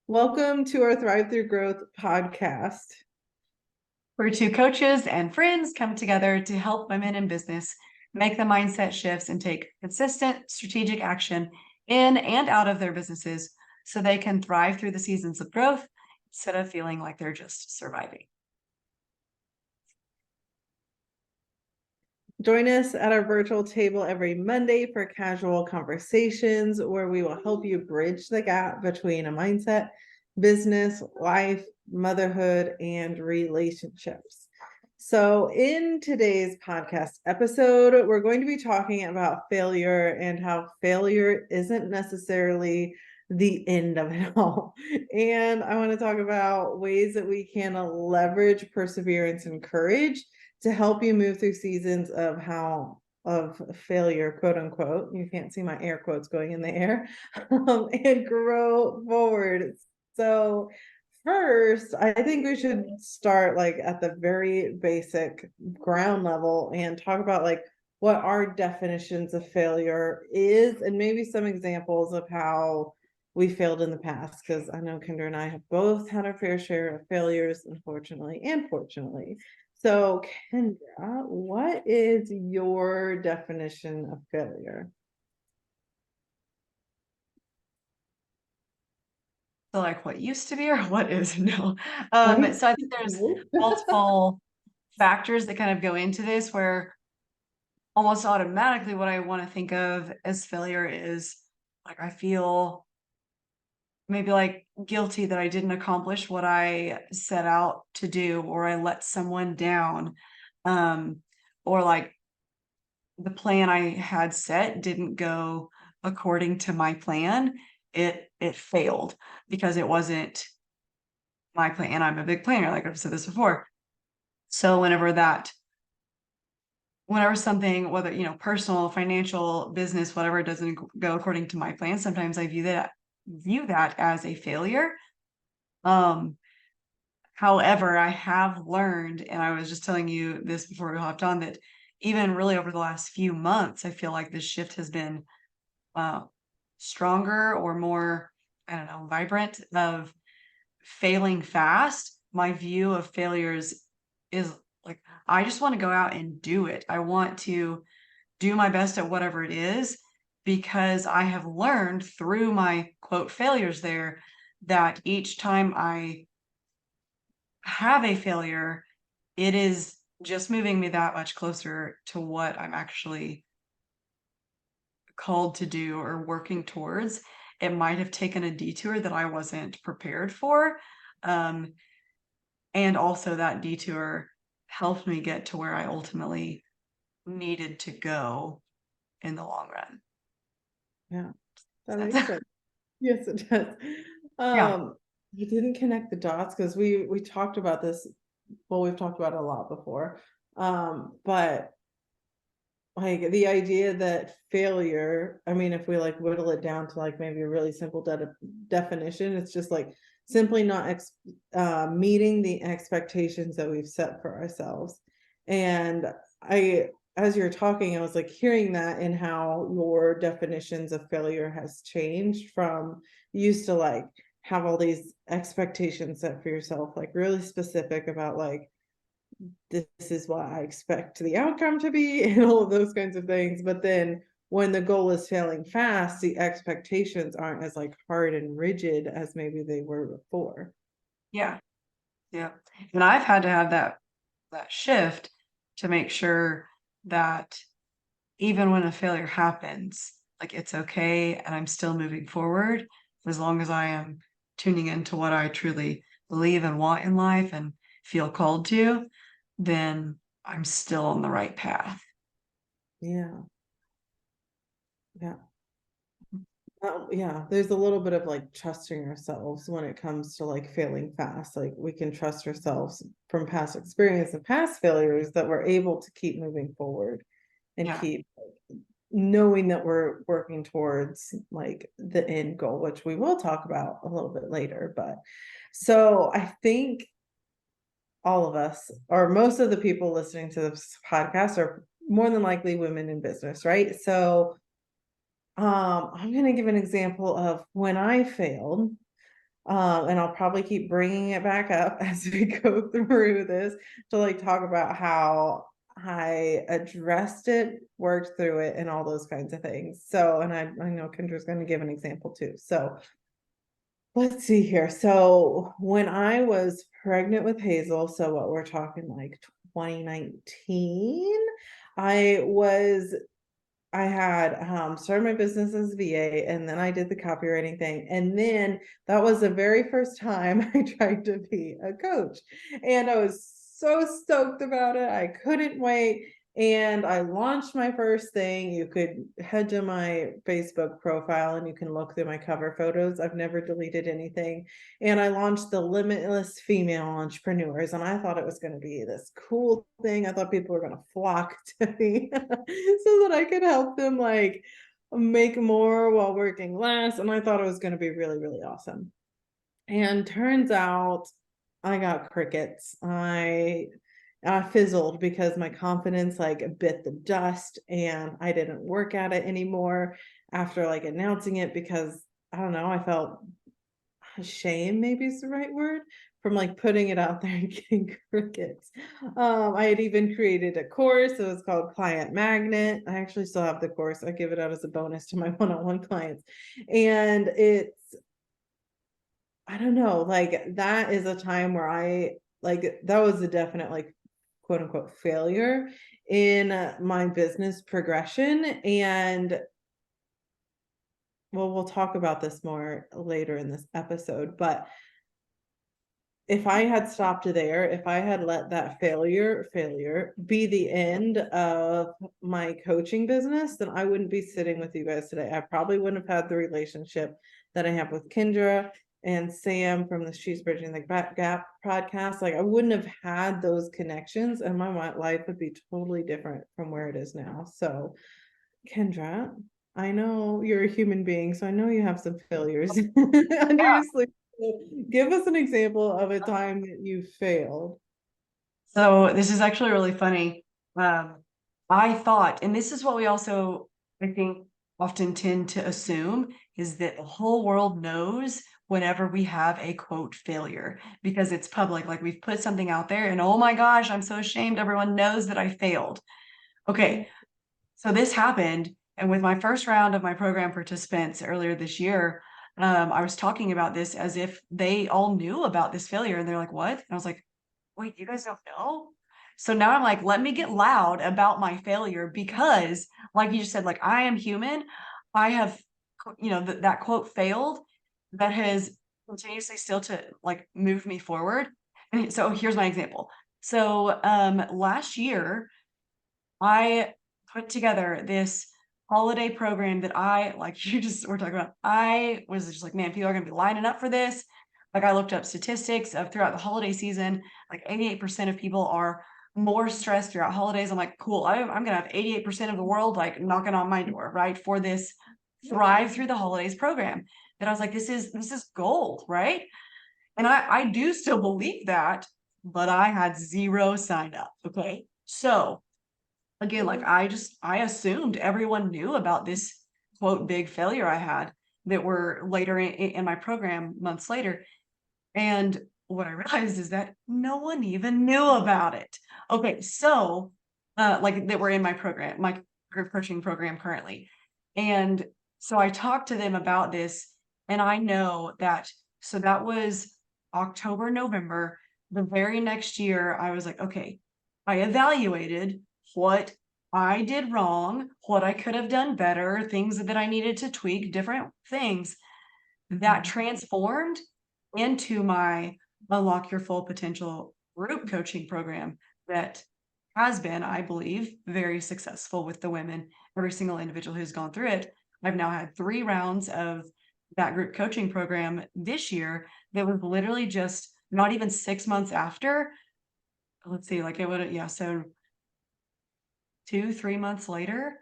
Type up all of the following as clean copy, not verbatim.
Welcome to our Thrive Through Growth podcast. Where two coaches and friends come together to help women in business make the mindset shifts and take consistent strategic action in and out of their businesses so they can thrive through the seasons of growth instead of feeling like they're just surviving. Join us at our virtual table every Monday for casual conversations where we will help you bridge the gap between a mindset, business, life, motherhood, and relationships. So, in today's podcast episode, we're going to be talking about failure and how failure isn't necessarily the end of it all. And I want to talk about ways that we can leverage perseverance and courage to help you move through seasons of failure, quote unquote. You can't see my air quotes going in the air, and grow forward. So first, I think we should start like at the very basic ground level and talk about like what our definitions of failure is and maybe some examples of how we failed in the past, because I know Kendra and I have both had our fair share of failures, unfortunately and fortunately. So, Kendra, what is your definition of failure? So like what used to be or what is no. So I think there's multiple factors that kind of go into this where almost automatically what I want to think of as failure is like I feel maybe like guilty that I didn't accomplish what I set out to do, or I let someone down, um, or like the plan I had set didn't go according to my plan. It failed because it wasn't my plan. And I'm a big planner, like I've said this before. So whenever something, whether personal, financial, business, whatever, doesn't go according to my plan, sometimes I view that as a failure. Um, However, I have learned, and I was just telling you this before we hopped on, that even really over the last few months, I feel like this shift has been uh, stronger or more, I don't know, vibrant of failing fast. My view of failures is like, I just want to go out and do it. I want to do my best at whatever it is because I have learned through my quote failures there that each time I have a failure, it is just moving me that much closer to what I'm actually called to do or working towards. It might have taken a detour that I wasn't prepared for. Um, and also that detour helped me get to where I ultimately needed to go in the long run. Yeah, that makes sense. Yes, it does. Yeah. You didn't connect the dots because we talked about this. Well, we've talked about it a lot before. But like the idea that failure, I mean, if we like whittle it down to like maybe a really simple definition, it's just like simply not meeting the expectations that we've set for ourselves. And I, as you're talking, I was like hearing that in how your definitions of failure has changed from you used to like have all these expectations set for yourself, like really specific about like this is what I expect the outcome to be and all of those kinds of things. But then when the goal is failing fast, the expectations aren't as like hard and rigid as maybe they were before. Yeah. Yeah. And I've had to have that shift to make sure that even when a failure happens, like it's okay and I'm still moving forward as long as I am tuning into what I truly believe and want in life and feel called to, then I'm still on the right path. Yeah. Yeah. Yeah, there's a little bit of like trusting ourselves when it comes to like failing fast. Like we can trust ourselves from past experience and past failures that we're able to keep moving forward and Yeah. keep knowing that we're working towards like the end goal, which we will talk about a little bit later. But so I think all of us, or most of the people listening to this podcast, are more than likely women in business, right? So I'm going to give an example of when I failed. And I'll probably keep bringing it back up as we go through this to like talk about how I addressed it, worked through it, and all those kinds of things. So, and I know Kendra's going to give an example too. So, let's see here. So, when I was pregnant with Hazel, so what we're talking like 2019, I was I had started my business as VA, and then I did the copywriting thing. And then that was the very first time I tried to be a coach. And I was so stoked about it. I couldn't wait. And I launched my first thing. You could head to my Facebook profile and you can look through my cover photos. I've never deleted anything. And I launched the Limitless Female Entrepreneurs. And I thought it was going to be this cool thing. I thought people were going to flock to me so that I could help them like make more while working less. And I thought it was going to be really, really awesome. And turns out I got crickets. I fizzled because my confidence like bit the dust and I didn't work at it anymore after like announcing it because I don't know, I felt shame maybe is the right word from like putting it out there and getting crickets. I had even created a course. It was called Client Magnet. I actually still have the course. I give it out as a bonus to my one-on-one clients. And it's, I don't know, like that is a time where I like that was a definite like quote unquote failure in my business progression. And well, we'll talk about this more later in this episode, but if I had stopped there, if I had let that failure be the end of my coaching business, then I wouldn't be sitting with you guys today. I probably wouldn't have had the relationship that I have with Kendra and Sam from the She's Bridging the Gap podcast. Like I wouldn't have had those connections and my life would be totally different from where it is now. So Kendra, I know you're a human being, so I know you have some failures under your sleeve. Give us an example of a time that you failed. So this is actually really funny. Um, I thought, and this is what we also, I think, often tend to assume is that the whole world knows whenever we have a quote failure because it's public. Like we've put something out there and oh my gosh, I'm so ashamed. Everyone knows that I failed. Okay, so this happened. And with my first round of my program participants earlier this year, I was talking about this as if they all knew about this failure. And they're like, what? And I was like, wait, you guys don't know? So now I'm like, let me get loud about my failure because, like you just said, like I am human. I have, that quote failed that has continuously still to like move me forward. And so here's my example. So last year, I put together this holiday program that I like you just were talking about. I was just like, man, people are gonna be lining up for this. Like I looked up statistics of throughout the holiday season, like 88% of people are more stressed throughout holidays. I'm like, cool, I'm gonna have 88% of the world like knocking on my door, right? For this Thrive Through the Holidays program. And I was like, this is gold, right? And I do still believe that, but I had zero sign up. Okay. So again, like I assumed everyone knew about this quote big failure I had that were later in my program months later. And what I realized is that no one even knew about it. Okay, so like that were in my program, my group coaching program currently. And so I talked to them about this, and I know that so that was October, November. The very next year, I was like, okay, I evaluated what I did wrong, what I could have done better, things that I needed to tweak, different things that transformed into my Unlock Your Full Potential group coaching program that has been, I believe, very successful with the women, every single individual who's gone through it. I've now had 3 rounds of that group coaching program this year that was literally just not even 6 months after. Let's see, like it would, yeah, so 2, 3 months later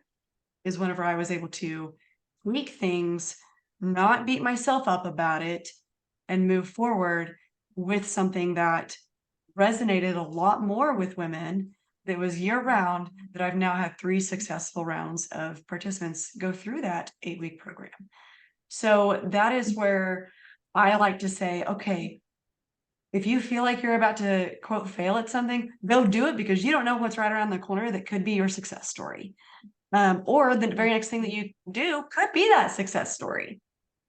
is whenever I was able to tweak things, not beat myself up about it, and move forward with something that resonated a lot more with women that was year round, that I've now had 3 successful rounds of participants go through that 8-week program. So that is where I like to say, okay, if you feel like you're about to quote fail at something, go do it, because you don't know what's right around the corner that could be your success story. Or the very next thing that you do could be that success story.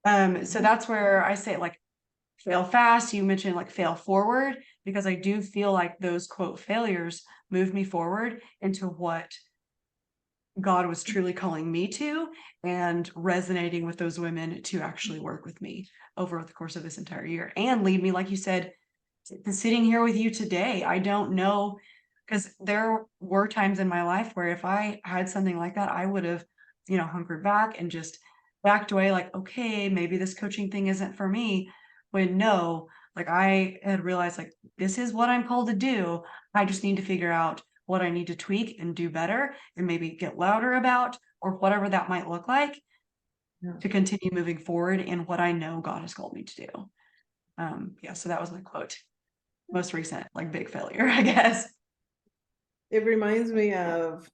So that's where I say, like, fail fast. You mentioned like fail forward, because I do feel like those quote failures moved me forward into what God was truly calling me to, and resonating with those women to actually work with me over the course of this entire year and lead me, like you said, to sitting here with you today. I don't know, because there were times in my life where if I had something like that, I would have, hunkered back and just backed away, like, okay, maybe this coaching thing isn't for me. When no, like, I had realized, like, this is what I'm called to do. I just need to figure out what I need to tweak and do better, and maybe get louder about, or whatever that might look like, Yeah. to continue moving forward in what I know God has called me to do. Yeah, so that was my quote. Most recent, like, big failure, I guess. It reminds me of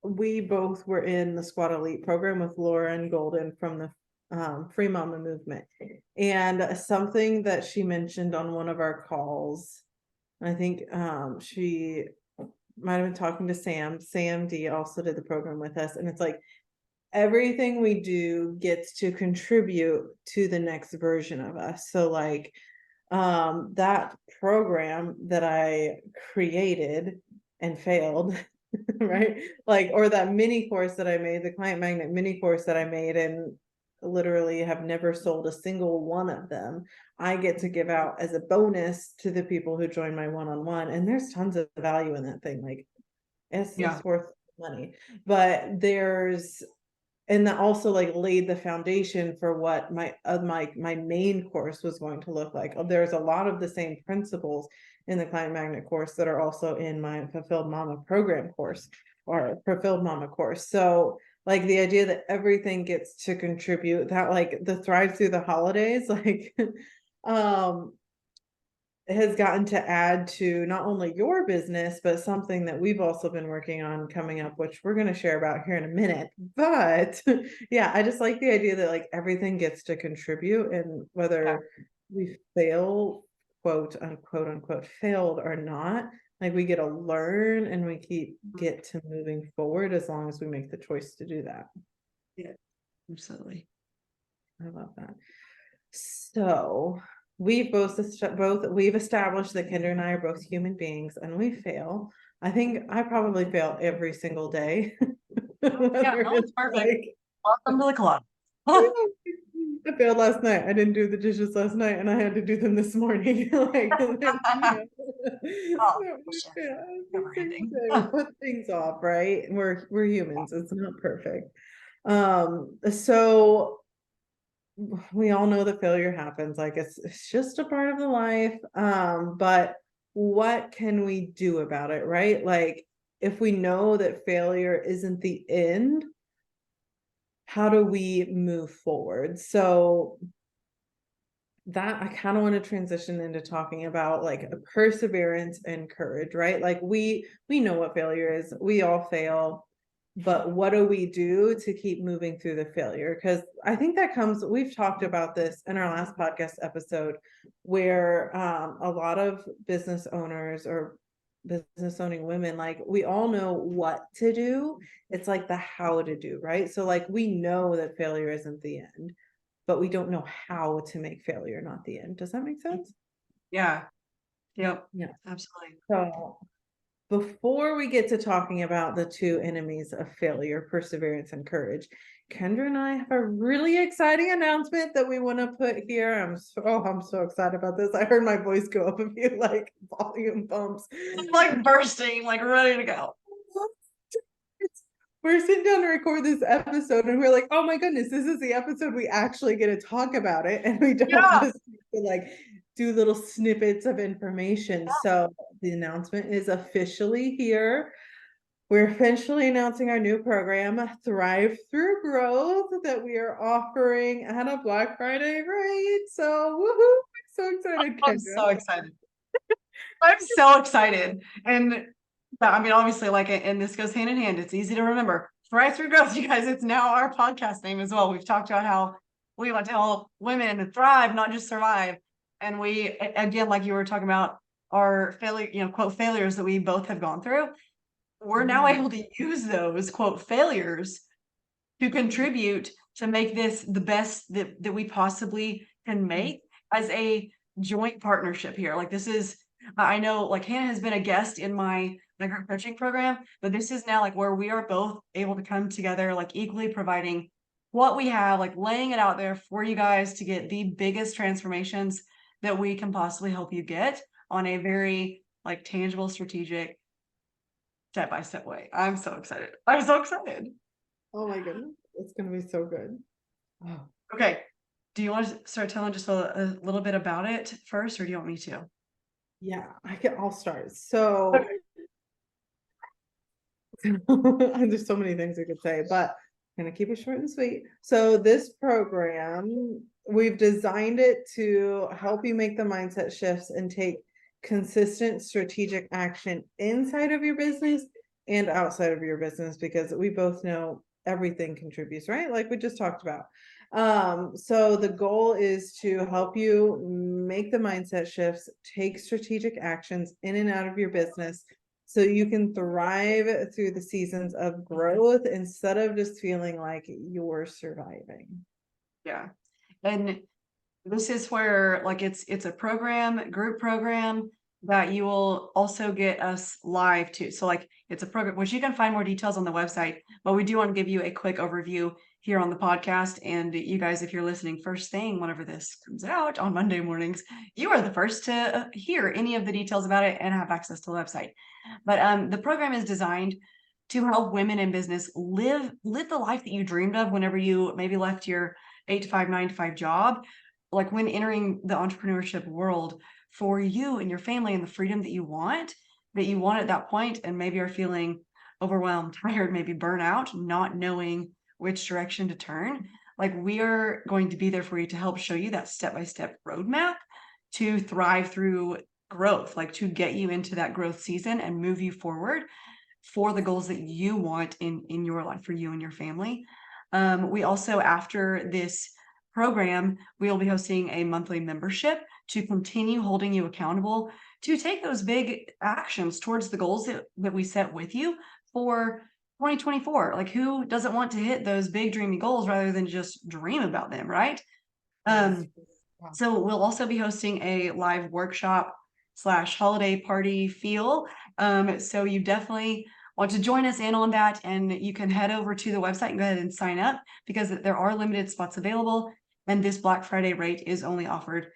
we both were in the Squad Elite program with Laura and Golden from the Free Mama movement. And something that she mentioned on one of our calls, I think she might have been talking to Sam D also did the program with us, and it's like everything we do gets to contribute to the next version of us. So like that program that I created and failed, right? Like, or that mini course that I made, the client magnet mini course that I made, and literally have never sold a single one of them. I get to give out as a bonus to the people who join my one-on-one, and there's tons of value in that thing. Like, Yeah. it's worth money, but there's, and that also like laid the foundation for what my main course was going to look like. There's a lot of the same principles in the client magnet course that are also in my fulfilled mama program course, or fulfilled mama course. So like the idea that everything gets to contribute, that like the thrive through the holidays, like um has gotten to add to not only your business, but something that we've also been working on coming up, which we're going to share about here in a minute. But yeah, I just like the idea that like everything gets to contribute, and whether we fail, unquote, failed or not, like we get to learn and we get to moving forward as long as we make the choice to do that. Yeah, absolutely. I love that. So we've we've established that Kendra and I are both human beings and we fail. I think I probably fail every single day. Yeah, no, it's perfect. Welcome to the club. I failed last night. I didn't do the dishes last night and I had to do them this morning. Like, Oh, yeah, never ending. we put things off, right? We're humans. It's not perfect. So we all know that failure happens, like it's just a part of the life, but what can we do about it, right? Like if we know that failure isn't the end, how do we move forward? So that I kind of want to transition into talking about like a perseverance and courage, right? Like we know what failure is, we all fail, but what do we do to keep moving through the failure? Because I think that comes, we've talked about this in our last podcast episode, where a lot of business owners or business owning women, like we all know what to do, it's like the how to do, right? So like we know that failure isn't the end, but we don't know how to make failure not the end. Does that make sense? Yeah. Yep. Yeah. Absolutely. So before we get to talking about the two enemies of failure, perseverance and courage, Kendra and I have a really exciting announcement that we want to put here. I'm so excited about this. I heard my voice go up a few like volume bumps. I'm like bursting, like ready to go. We're sitting down to record this episode and we're like, oh my goodness, this is the episode we actually get to talk about it, and we don't just like do little snippets of information. So the announcement is officially here. We're officially announcing our new program, Thrive Through Growth, that we are offering at a Black Friday rate. So woohoo, I'm so excited, I'm Kendra. so excited. I'm so excited. And I mean, obviously, like, and this goes hand in hand. It's easy to remember. Thrive Through Growth, you guys. It's now our podcast name as well. We've talked about how We want to help women thrive, not just survive. And we, again, like you were talking about, our failure, quote, failures that we both have gone through, we're now able to use those quote failures to contribute to make this the best that we possibly can make as a joint partnership here. Like this is, I know like Hannah has been a guest in my group coaching program, but this is now like where we are both able to come together, like equally providing what we have, like laying it out there for you guys to get the biggest transformations that we can possibly help you get on a very like tangible, strategic, step-by-step way. I'm so excited. I'm so excited. Oh my goodness, it's gonna be so good. Oh. Okay. Do you want to start telling just a little bit about it first, or do you want me to? Yeah, I'll start. So Okay. there's so many things we could say, but I'm gonna keep it short and sweet. So this program, we've designed it to help you make the mindset shifts and take consistent strategic action inside of your business and outside of your business, because we both know everything contributes, right? Like we just talked about. So the goal is to help you make the mindset shifts, take strategic actions in and out of your business so you can thrive through the seasons of growth instead of just feeling like you're surviving. Yeah. And this is where like it's a group program that you will also get us live too. So like it's a program which you can find more details on the website, but we do want to give you a quick overview here on the podcast. And you guys, if you're listening first thing whenever this comes out on Monday mornings, you are the first to hear any of the details about it and have access to the website. But the program is designed to help women in business live the life that you dreamed of whenever you maybe left your 8 to 5, 9 to 5 job, like when entering the entrepreneurship world for you and your family and the freedom that you want at that point, and maybe are feeling overwhelmed, tired, maybe burnout, not knowing which direction to turn. Like we are going to be there for you to help show you that step-by-step roadmap to thrive through growth, like to get you into that growth season and move you forward for the goals that you want in your life, for you and your family. We also, after this program, we will be hosting a monthly membership to continue holding you accountable to take those big actions towards the goals that we set with you for 2024. Like who doesn't want to hit those big dreamy goals rather than just dream about them, right? So we'll also be hosting a live workshop / holiday party feel. So you definitely want to join us in on that, and you can head over to the website and go ahead and sign up because there are limited spots available. And this Black Friday rate is only offered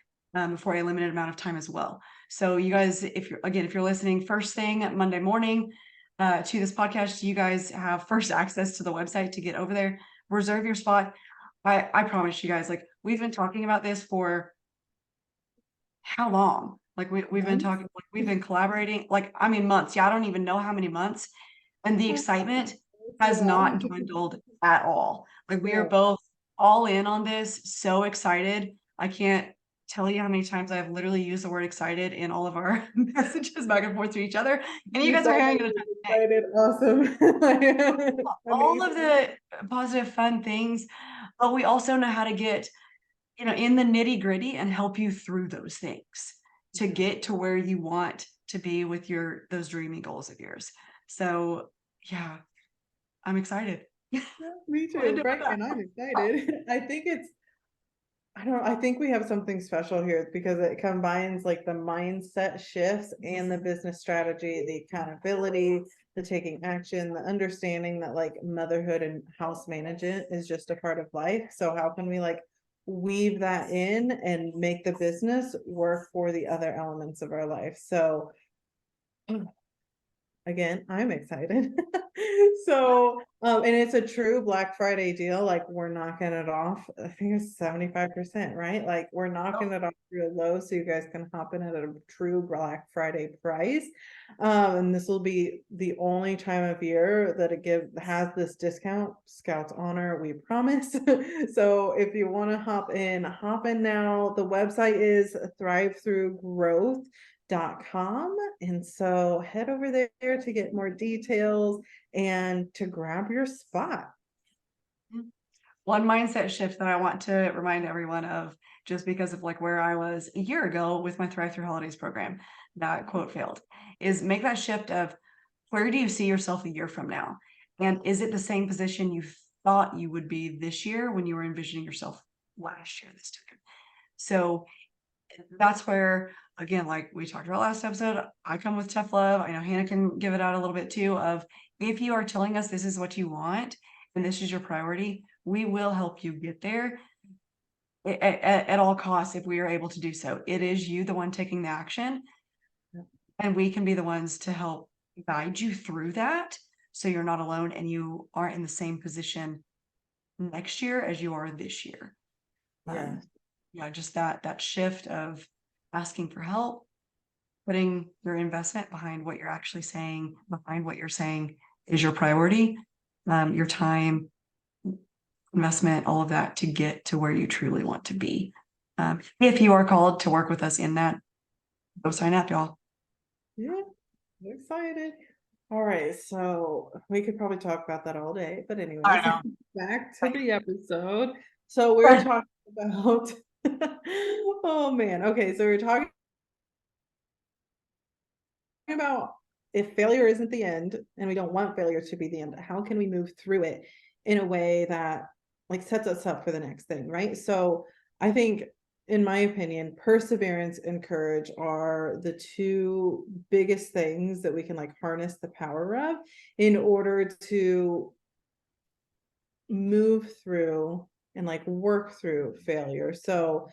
for a limited amount of time as well. So you guys, if you're listening first thing Monday morning to this podcast, you guys have first access to the website to get over there, reserve your spot. I promise you guys, like we've been talking about this for how long? Like we've been talking, like we've been collaborating, like I mean months. Yeah, I don't even know how many months. And the excitement has not dwindled at all. Like we are both all in on this, so excited. I can't tell you how many times I've literally used the word excited in all of our messages back and forth to each other. And you guys are hearing it. Excited, awesome. All of the positive, fun things, but we also know how to get in the nitty gritty and help you through those things to get to where you want to be with those dreamy goals of yours. So yeah, I'm excited. Yeah, me too, right? And I'm excited. I think we have something special here because it combines like the mindset shifts and the business strategy, the accountability, the taking action, the understanding that like motherhood and house management is just a part of life. So how can we like weave that in and make the business work for the other elements of our life? So again, I'm excited. So, and it's a true Black Friday deal. Like we're knocking it off. I think it's 75%, right? Like we're knocking it off real low so you guys can hop in at a true Black Friday price. And this will be the only time of year that it has this discount. Scouts honor, we promise. So if you want to hop in now. The website is thrivethroughgrowth.com, and so head over there to get more details and to grab your spot. one mindset shift that I want to remind everyone of, just because of like where I was a year ago with my Thrive Through Holidays program, that quote failed, is make that shift of where do you see yourself a year from now? And is it the same position you thought you would be this year when you were envisioning yourself last year this time? So that's where, again, like we talked about last episode, I come with tough love. I know Hannah can give it out a little bit too, of if you are telling us this is what you want and this is your priority, we will help you get there at all costs if we are able to do so. It is you, the one taking the action, and we can be the ones to help guide you through that, so you're not alone and you aren't in the same position next year as you are this year. Yeah. Yeah, just that shift of asking for help, putting your investment behind what you're actually saying, behind what you're saying is your priority, your time, investment, all of that to get to where you truly want to be. If you are called to work with us in that, go sign up, y'all. Yeah, I'm excited. All right, so we could probably talk about that all day, but anyways, I back to the episode. So we're talking about, oh man, okay, so we're talking about if failure isn't the end and we don't want failure to be the end, how can we move through it in a way that like sets us up for the next thing, right? So I think, in my opinion, perseverance and courage are the two biggest things that we can like harness the power of in order to move through and like work through failure. So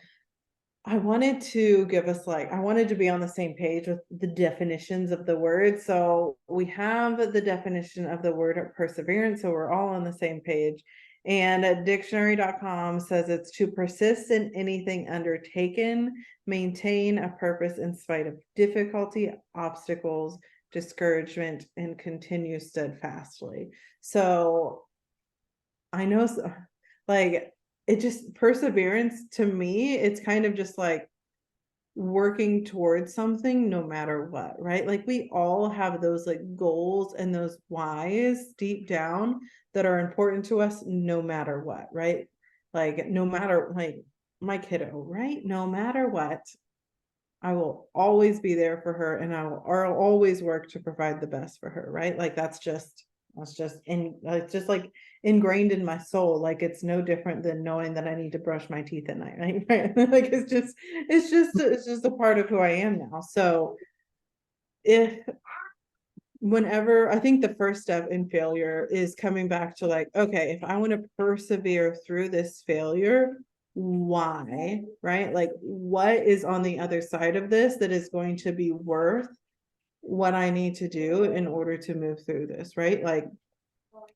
I wanted to give us like, I wanted to be on the same page with the definitions of the word. So we have the definition of the word perseverance. So we're all on the same page. And dictionary.com says it's to persist in anything undertaken, maintain a purpose in spite of difficulty, obstacles, discouragement, and continue steadfastly. So I know, like, it just perseverance to me, it's kind of just like working towards something no matter what, right? Like we all have those like goals and those whys deep down that are important to us no matter what, right? Like no matter like my kiddo, right? No matter what, I will always be there for her and I'll always work to provide the best for her, right? Like that's just it's just like ingrained in my soul. Like it's no different than knowing that I need to brush my teeth at night, right? Right? Like it's just a part of who I am now. So if whenever I think the first step in failure is coming back to like, okay, if I want to persevere through this failure, why, right? Like what is on the other side of this that is going to be worth what I need to do in order to move through this, right? Like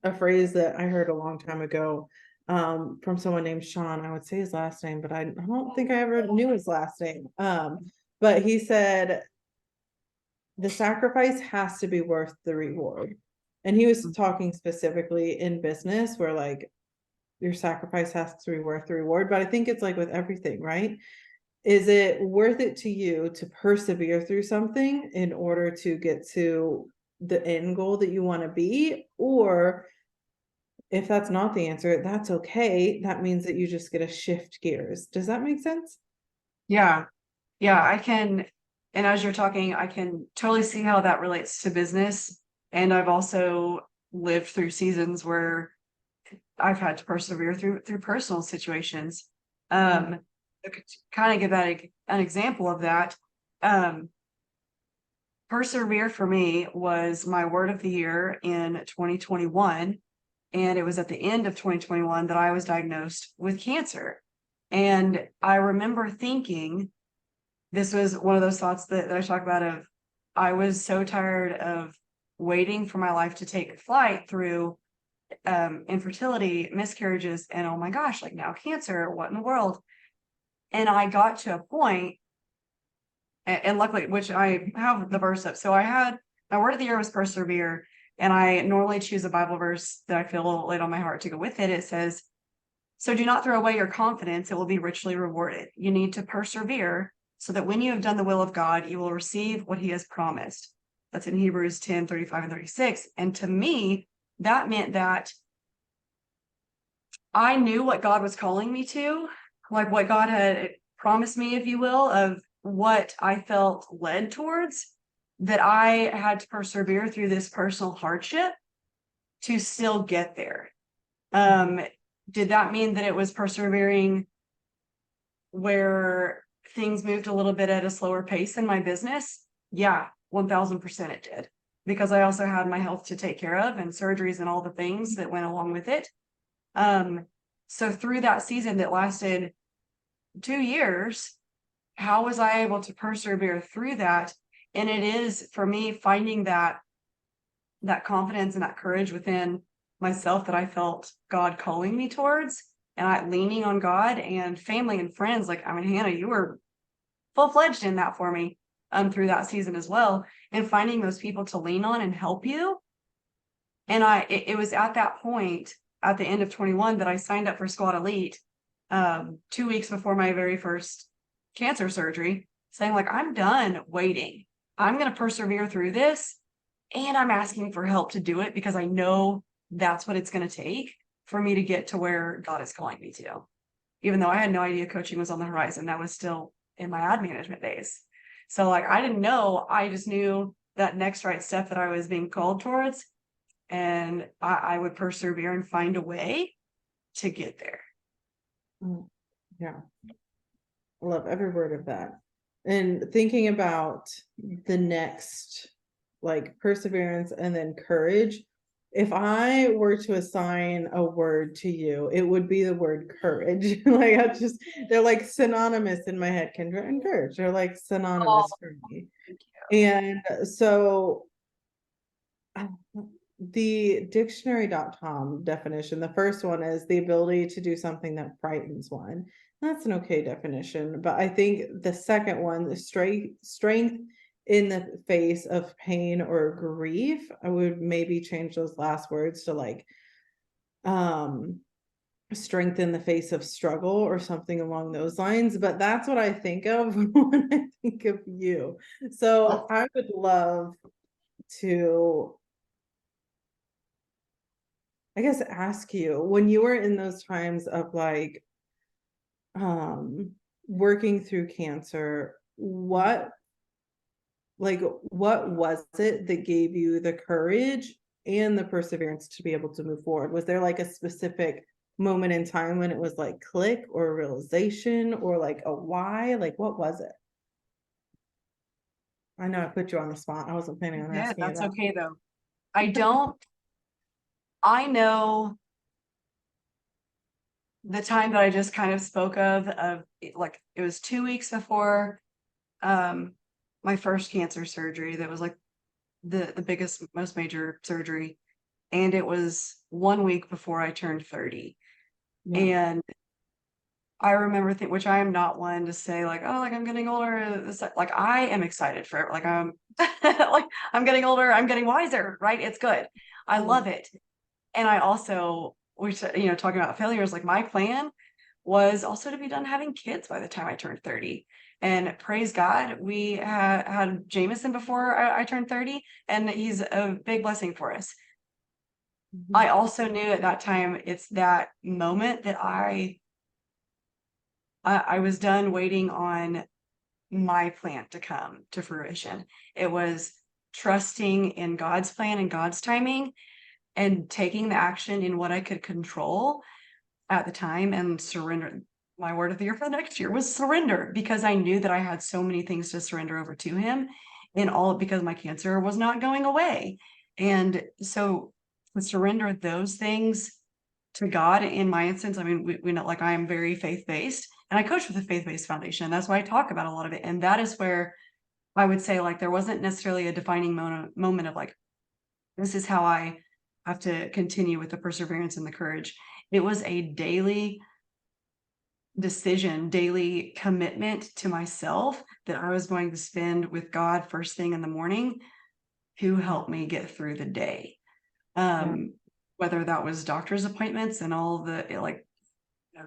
a phrase that I heard a long time ago from someone named Sean. I would say his last name, but I don't think I ever knew his last name. But he said the sacrifice has to be worth the reward. And he was talking specifically in business where like your sacrifice has to be worth the reward. But I think it's like with everything, right? Is it worth it to you to persevere through something in order to get to the end goal that you want to be? Or if that's not the answer, that's okay. That means that you just get to shift gears. Does that make sense? Yeah. Yeah, I can. And as you're talking, I can totally see how that relates to business. And I've also lived through seasons where I've had to persevere through personal situations. To kind of give that an example of that, persevere for me was my word of the year in 2021. And it was at the end of 2021 that I was diagnosed with cancer. And I remember thinking, this was one of those thoughts that I talk about of, I was so tired of waiting for my life to take flight through infertility, miscarriages, and oh my gosh, like now cancer, what in the world? And I got to a point, and luckily, which I have the verse up. So I had my word of the year was persevere, and I normally choose a Bible verse that I feel laid on my heart to go with it. It says, so do not throw away your confidence, it will be richly rewarded. You need to persevere so that when you have done the will of God, you will receive what he has promised. That's in Hebrews 10:35 and 36. And to me, that meant that I knew what God was calling me to, like what God had promised me, if you will, of what I felt led towards, that I had to persevere through this personal hardship to still get there. Did that mean that it was persevering where things moved a little bit at a slower pace in my business? Yeah, 1000% it did. Because I also had my health to take care of and surgeries and all the things that went along with it. So through that season that lasted 2 years, how was I able to persevere through that? And it is for me finding that confidence and that courage within myself that I felt God calling me towards, and I leaning on God and family and friends. Like, I mean, Hannah, you were full-fledged in that for me through that season as well, and finding those people to lean on and help you. And it was at that point at the end of 21 that I signed up for Squad Elite 2 weeks before my very first cancer surgery, saying like, I'm done waiting. I'm going to persevere through this. And I'm asking for help to do it because I know that's what it's going to take for me to get to where God is calling me to. Even though I had no idea coaching was on the horizon, that was still in my ad management days. So like, I didn't know, I just knew that next right step that I was being called towards, and I would persevere and find a way to get there. Yeah. I love every word of that. And thinking about the next, like perseverance and then courage. If I were to assign a word to you, it would be the word courage. Like I just, they're like synonymous in my head. Kendra and courage. They're like synonymous for me. And so the dictionary.com definition, the first one is the ability to do something that frightens one. That's an okay definition, but I think the second one, the strength in the face of pain or grief, I would maybe change those last words to like strength in the face of struggle or something along those lines. But that's what I think of when I think of you. So I would love to, I guess, ask you, when you were in those times of like working through cancer, what was it that gave you the courage and the perseverance to be able to move forward? Was there like a specific moment in time when it was like click or realization or like a why? Like what was it? I know I put you on the spot. I wasn't planning on Yeah, asking you that's that. okay though. I know the time that I just kind of spoke of like it was 2 weeks before my first cancer surgery. That was like the biggest, most major surgery, and it was 1 week before I turned 30. Yeah. And I remember which I am not one to say like, oh, like I'm getting older. Like I am excited for it. Like I'm like I'm getting older. I'm getting wiser. Right? It's good. I love it. And I also, which talking about failures, like my plan was also to be done having kids by the time I turned 30. And praise God, we had Jameson before I turned 30, and he's a big blessing for us. I also knew at that time it's that moment that I was done waiting on my plan to come to fruition. It was trusting in God's plan and God's timing and taking the action in what I could control at the time and surrender. My word of the year for the next year was surrender, because I knew that I had so many things to surrender over to him, and all because my cancer was not going away. And so to surrender those things to God, in my instance, I mean, we know, like, I am very faith-based and I coach with a faith-based foundation. That's why I talk about a lot of it. And that is where I would say, like, there wasn't necessarily a defining moment of like, this is how I have to continue with the perseverance and the courage. It was a daily decision, daily commitment to myself that I was going to spend with God first thing in the morning to help me get through the day. Whether that was doctor's appointments and all the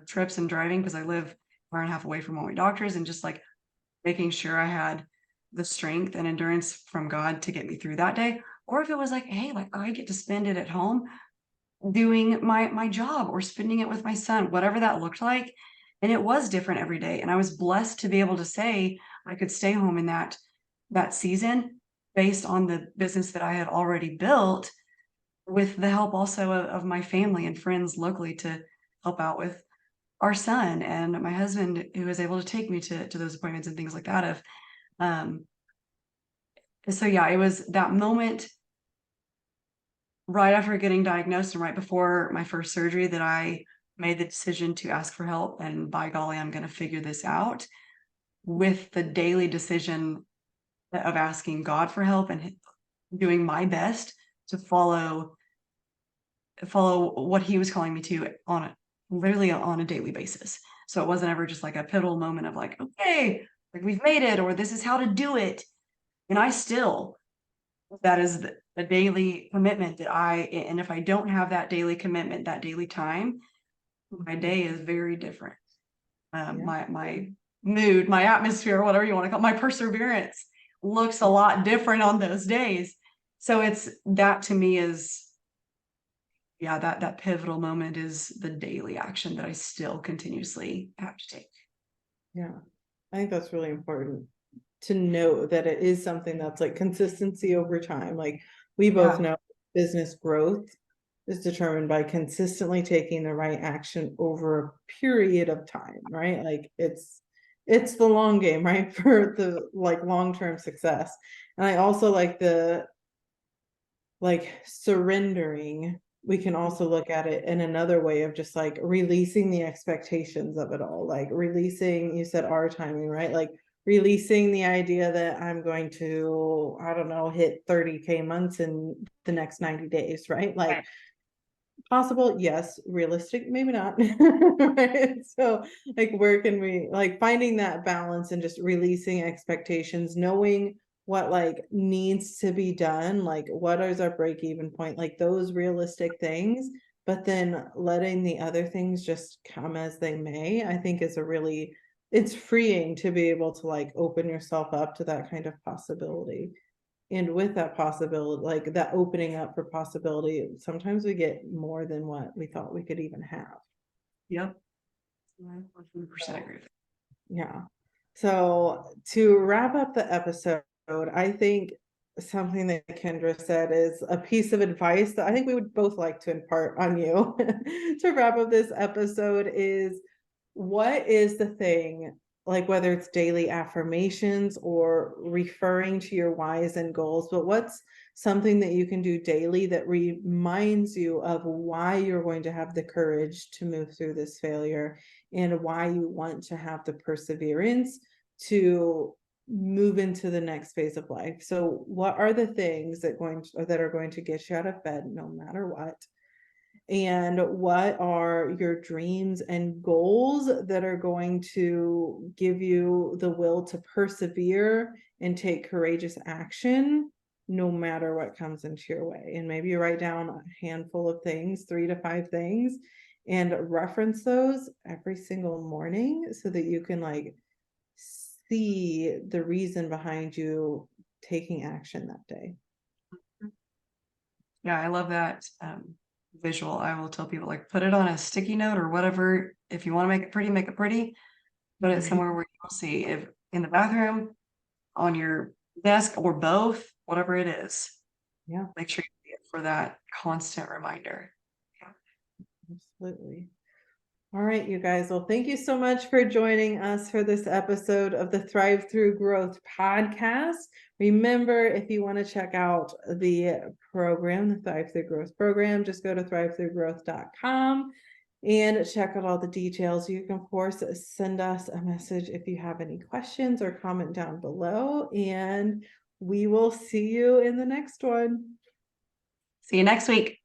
trips and driving, because I live an hour and a half away from all my doctors, and just like making sure I had the strength and endurance from God to get me through that day. Or if it was like, hey, like I get to spend it at home doing my job or spending it with my son, whatever that looked like. And it was different every day. And I was blessed to be able to say I could stay home in that season based on the business that I had already built, with the help also of my family and friends locally to help out with our son, and my husband, who was able to take me to those appointments and things like that. Um, so yeah, it was that moment right after getting diagnosed and right before my first surgery that I made the decision to ask for help, and by golly, I'm going to figure this out, with the daily decision of asking God for help and doing my best to follow what he was calling me to literally on a daily basis. So it wasn't ever just like a pivotal moment of like, okay, like we've made it, or this is how to do it. And that is a daily commitment and if I don't have that daily commitment, that daily time, my day is very different. Yeah. My mood, my atmosphere, whatever you want to call it, my perseverance looks a lot different on those days. So that to me is, yeah, that pivotal moment is the daily action that I still continuously have to take. Yeah. I think that's really important to know, that it is something that's like consistency over time. Like we both Yeah. know business growth is determined by consistently taking the right action over a period of time, right? Like it's the long game, right? For the like long-term success. And I also like the like surrendering. We can also look at it in another way of just like releasing the expectations of it all, like releasing, you said our timing, right? Like releasing the idea that I'm going to, I don't know, hit 30K months in the next 90 days, right? Like possible, yes. Realistic, maybe not. Right? So like where can we like finding that balance and just releasing expectations, knowing what like needs to be done, like what is our break even point, like those realistic things, but then letting the other things just come as they may, I think is a really, it's freeing to be able to like open yourself up to that kind of possibility. And with that possibility, like that opening up for possibility, sometimes we get more than what we thought we could even have. Yep. I 100% So, agree with yeah. So to wrap up the episode, I think something that Kendra said is a piece of advice that I think we would both like to impart on you to wrap up this episode is, what is the thing, like whether it's daily affirmations or referring to your whys and goals, but what's something that you can do daily that reminds you of why you're going to have the courage to move through this failure, and why you want to have the perseverance to move into the next phase of life. So what are the things that are going to get you out of bed no matter what? And what are your dreams and goals that are going to give you the will to persevere and take courageous action no matter what comes into your way? And maybe you write down a handful of things, 3 to 5 things, and reference those every single morning so that you can like see the reason behind you taking action that day. Yeah, I love that visual. I will tell people, like, put it on a sticky note or whatever. If you want to make it pretty, make it pretty. Put it somewhere where you'll see, if in the bathroom, on your desk, or both, whatever it is. Yeah, Make sure you see it for that constant reminder. absolutely. All right, you guys. Well, thank you so much for joining us for this episode of the Thrive Through Growth podcast. Remember, if you want to check out the program, the Thrive Through Growth program, just go to thrivethroughgrowth.com and check out all the details. You can, of course, send us a message if you have any questions or comment down below, and we will see you in the next one. See you next week.